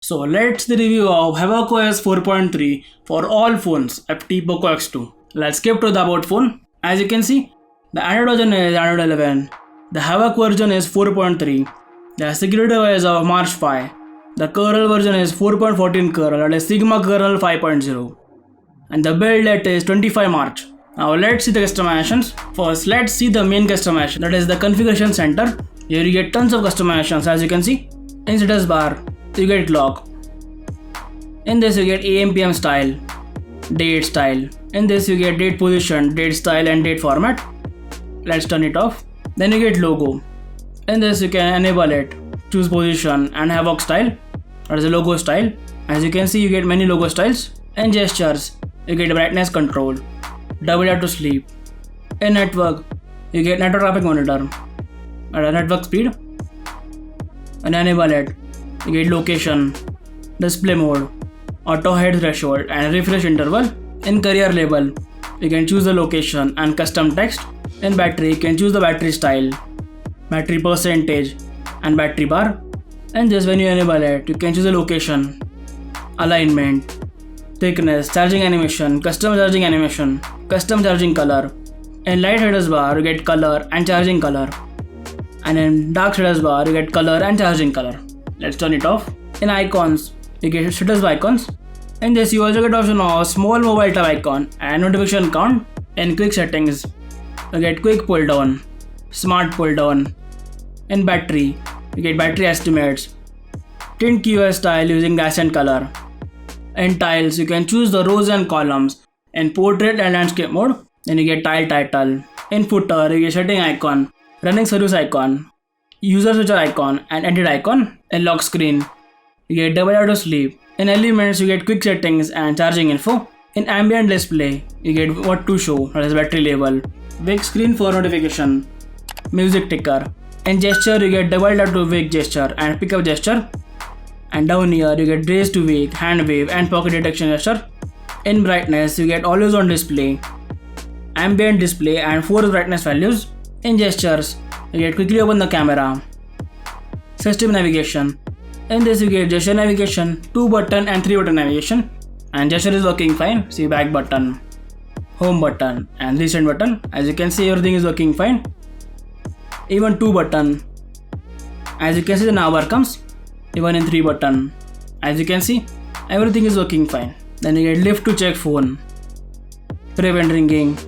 So let's the review of HavoCOS 4.3 for all phones FT Poco X2. Let's skip to the about phone. As you can see, the Android version is Android 11. The Havoc version is 4.3. The security is of March 5. The kernel version is 4.14 kernel, that is Sigma kernel 5.0. And the build date is 25 March. Now let's see the customizations. First, let's see the main customization, that is the configuration center. Here you get tons of customizations. As you can see, in status bar, you get clock. In this you get AM PM style, date style. In this you get date position, date style and date format. Let's turn it off. Then you get logo. In this you can enable it, choose position and Havoc style, that is a logo style. As you can see, you get many logo styles. In gestures, you get brightness control, double tap to sleep. In network, you get network traffic monitor, network speed, and enable it. You get location, display mode, auto head threshold and refresh interval. In career label, you can choose the location and custom text. In battery, you can choose the battery style, battery percentage and battery bar. And just when you enable it, you can choose the location, alignment, thickness, charging animation, custom charging color. In light status bar, you get color and charging color. And in dark status bar, you get color and charging color. Let's turn it off. In icons, you get status icons. In this, you also get option of small mobile tab icon and notification count. In quick settings, you get quick pull down, smart pull down. In battery, you get battery estimates, tint QoS style using accent color. In tiles, you can choose the rows and columns. In portrait and landscape mode, then you get tile title. In footer, you get setting icon, running service icon, user switcher icon and edit icon. In lock screen, you get double auto sleep. In elements, you get quick settings and charging info. In ambient display, you get what to show, that is battery level, wake screen for notification, music ticker. In gesture, you get double tap to wake gesture and pickup gesture. And down here, you get raise to wake, hand wave and pocket detection gesture. In brightness, you get always on display, ambient display and 4 brightness values. In gestures, you get quickly open the camera. System navigation. In this you get gesture navigation, 2 button and 3 button navigation. And gesture is working fine. See back button, home button and reset button. As you can see, everything is working fine. Even 2 button. As you can see, the navbar comes. Even in 3 button. As you can see, everything is working fine. Then you get lift to check phone, prevent ringing.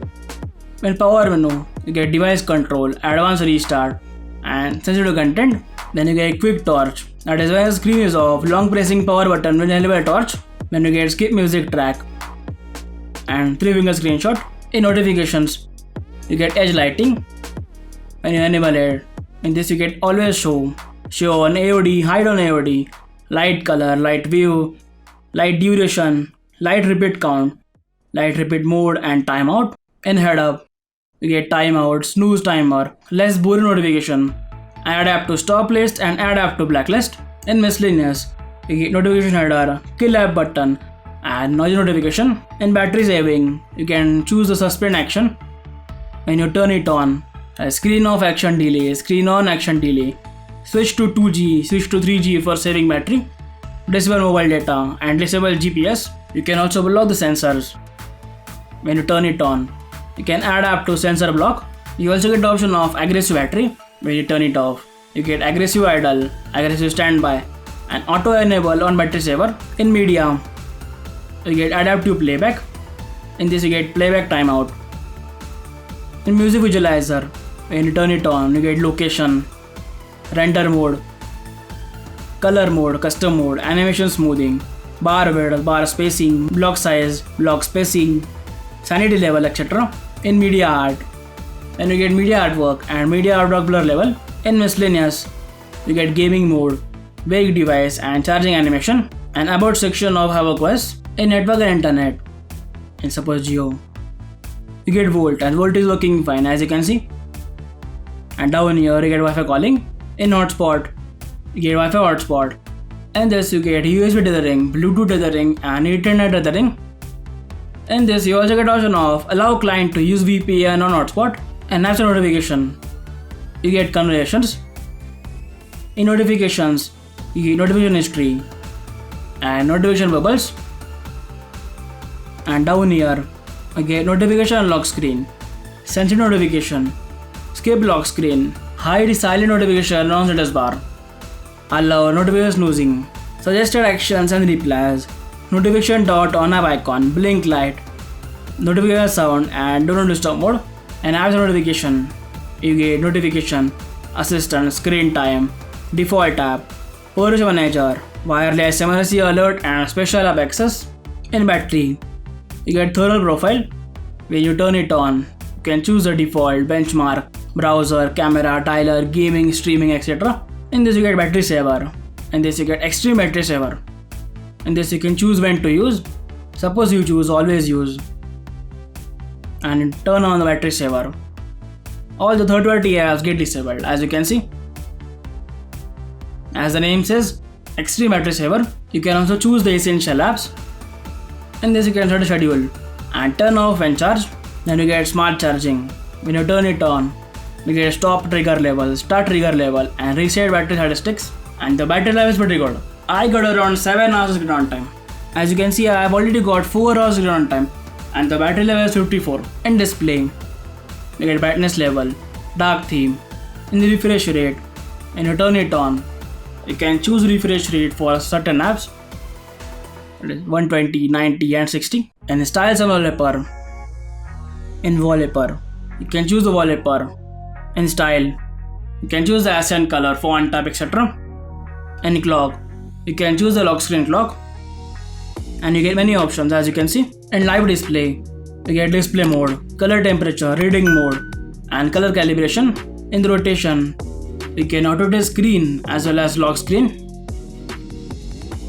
In power menu, you get device control, advanced restart and sensitive content. Then you get quick torch, that is when the screen is off, long pressing power button will enable a torch. Then you get skip music track and 3 finger screenshot. In notifications, you get edge lighting. When you enable it, in this you get always show on AOD, hide on AOD, light color, light view, light duration, light repeat count, light repeat mode and timeout. In head up, you get timeout, snooze timer, less boring notification, adapt to stop list and adapt to blacklist. In miscellaneous, you get notification header, kill app button and noisy notification. In battery saving, you can choose the suspend action. When you turn it on, screen off action delay, screen on action delay, switch to 2G, switch to 3G for saving battery, disable mobile data and disable GPS. You can also block the sensors. When you turn it on, you can adapt to sensor block. You also get the option of aggressive battery. When you turn it off, you get aggressive idle, aggressive standby and auto enable on battery saver. In media, you get adaptive playback. In this you get playback timeout. In music visualizer, when you turn it on, you get location, render mode, color mode, custom mode, animation smoothing, bar width, bar spacing, block size, block spacing, sanity level, etc. In media art, then you get media artwork and media artwork blur level. In miscellaneous, you get gaming mode, wake device and charging animation. And about section of HavoCOS. In network and internet, in suppose Jio, you get Volt and Volt is working fine as you can see. And down here you get Wi-Fi calling. In hotspot, you get Wi-Fi hotspot. And this you get USB tethering, Bluetooth tethering and Ethernet tethering. In this you also get option of allow client to use VPN on hotspot and apps notification. You get conversations. In notifications, you get notification history, and notification bubbles. And down here, again notification lock screen, sensitive notification, skip lock screen, hide silent notification on status bar, allow notification snoozing, suggested actions and replies, notification dot on app icon, blink light, notification sound and do not disturb mode, and apps notification. You get notification, assistant, screen time, default app, Policy Manager, wireless emergency alert and special app access. In battery, you get thorough profile. When you turn it on, you can choose the default, benchmark, browser, camera, dialer, gaming, streaming, etc. In this you get battery saver. In this you get extreme battery saver. In this you can choose when to use. Suppose you choose always use and turn on the battery saver. All the third-party apps get disabled, as you can see. As the name says, extreme battery saver. You can also choose the essential apps. In this you can set a schedule and turn off when charged. Then you get smart charging. When you turn it on, you get stop trigger level, start trigger level, and reset battery statistics. And the battery life is pretty good. I got around 7 hours screen on time. As you can see, I have already got 4 hours screen on time, and the battery level is 54. In display, you get brightness level, dark theme, in the refresh rate. When you turn it on, you can choose refresh rate for certain apps. It is 120, 90 and 60. And styles and wallpaper. In wallpaper, you can choose the wallpaper. In style, you can choose the accent color, font type, etc. In clock, you can choose the lock screen clock. And you get many options, as you can see. In live display, you get display mode, color temperature, reading mode, and color calibration. In the rotation, you can auto rotate screen as well as lock screen.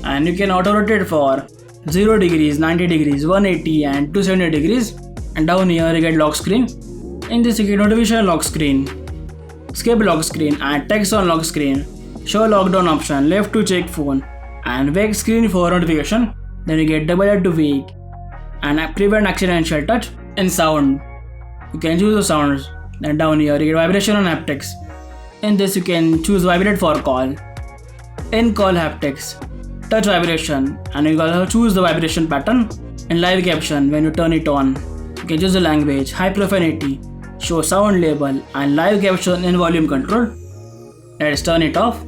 And you can auto rotate for 0 degrees, 90 degrees, 180 and 270 degrees. And down here you get lock screen. In this you get notification lock screen, skip lock screen and text on lock screen, show lockdown option, left to check phone, and wake screen for notification. Then you get double to wake and prevent accidental touch. In sound, you can choose the sounds. Then down here you get vibration and haptics. In this you can choose vibrate for call. In call haptics, touch vibration, and you can also choose the vibration pattern. In live caption, when you turn it on, you can choose the language, high profanity, show sound label, and live caption in volume control. Let's turn it off.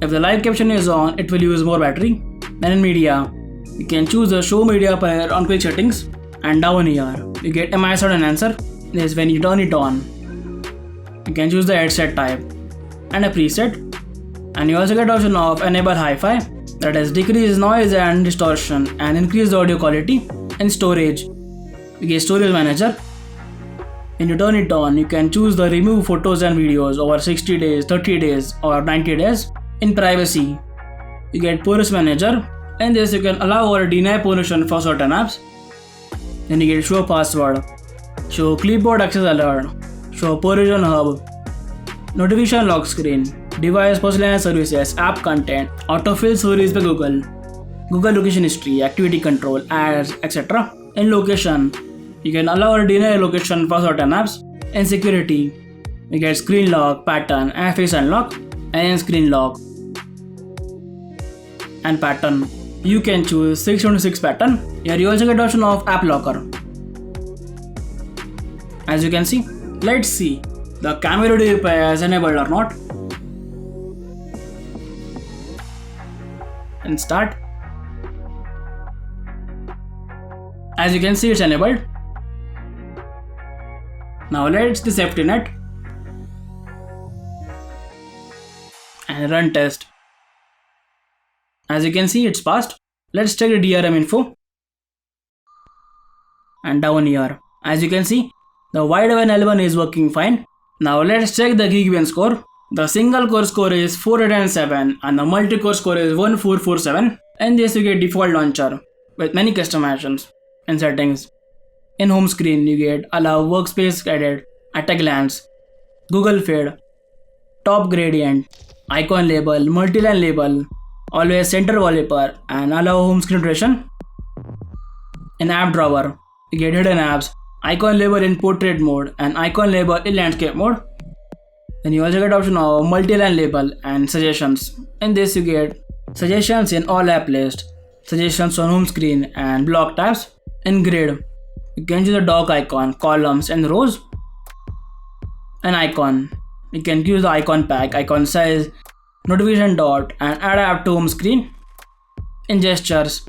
If the live caption is on, it will use more battery. Then in media, you can choose the show media player on quick settings. And down here, you get MI sound enhancer. This is when you turn it on. You can choose the headset type and a preset. And you also get option of enable hi-fi, that is decrease noise and distortion and increase the audio quality. In storage, you get storage manager. When you turn it on, you can choose the remove photos and videos over 60 days, 30 days or 90 days. In privacy, you get policy manager. In this you can allow or deny permission for certain apps. Then you get show password, show clipboard access alert, show permission hub, notification lock screen, device personalized services, app content, autofill stories by Google, Google location history, activity control, ads, etc. In location, you can allow or deny location for certain apps. In security, you get screen lock, pattern, and face unlock. And in screen lock and pattern, you can choose 626 pattern. Here you also get option of app locker. As you can see, let's see the camera repair is enabled or not. And start. As you can see, it's enabled. Now let's the safety net and run test. As you can see, it's passed. Let's check the DRM info. And down here, as you can see, the wide L1 is working fine. Now let's check the Geekbench score. The single core score is 407 and the multi-core score is 1447. And this you get default launcher with many customizations and settings. In home screen, you get allow workspace edit, at a glance, Google feed, top gradient, icon label, multi-line label, always center wallpaper, and allow home screen duration. In app drawer, you get hidden apps, icon label in portrait mode, and icon label in landscape mode. Then you also get option of multi-line label and suggestions. In this you get suggestions in all app list, suggestions on home screen, and block tabs. In grid, you can choose the dock icon, columns, and rows. An icon, you can use the icon pack, icon size, notification dot, and add app to home screen. In gestures,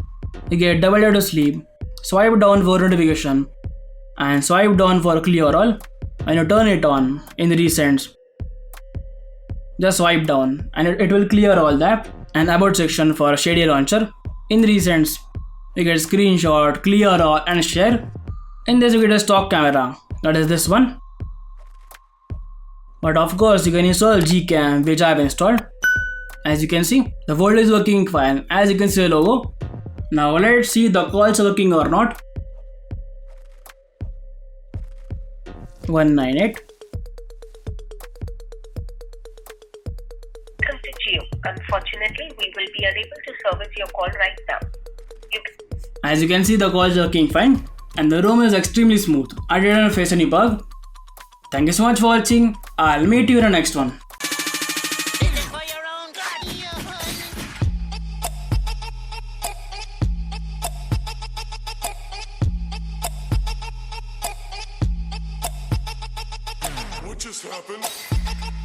you get double tap to sleep, swipe down for notification, and swipe down for clear all. When you turn it on in the recents, just swipe down and it will clear all the app. And about section for Shady Launcher. In the recents, you get screenshot, clear all, and share. In this, you get a stock camera, that is this one. But of course, you can install Gcam, which I have installed. As you can see, the world is working fine. As you can see the logo. Now let's see the calls working or not. 198. Welcome to Jio. Unfortunately, we will be unable to service your call right now. As you can see, the call is working fine and the room is extremely smooth. I didn't face any bug. Thank you so much for watching. I'll meet you in the next one. What just happened?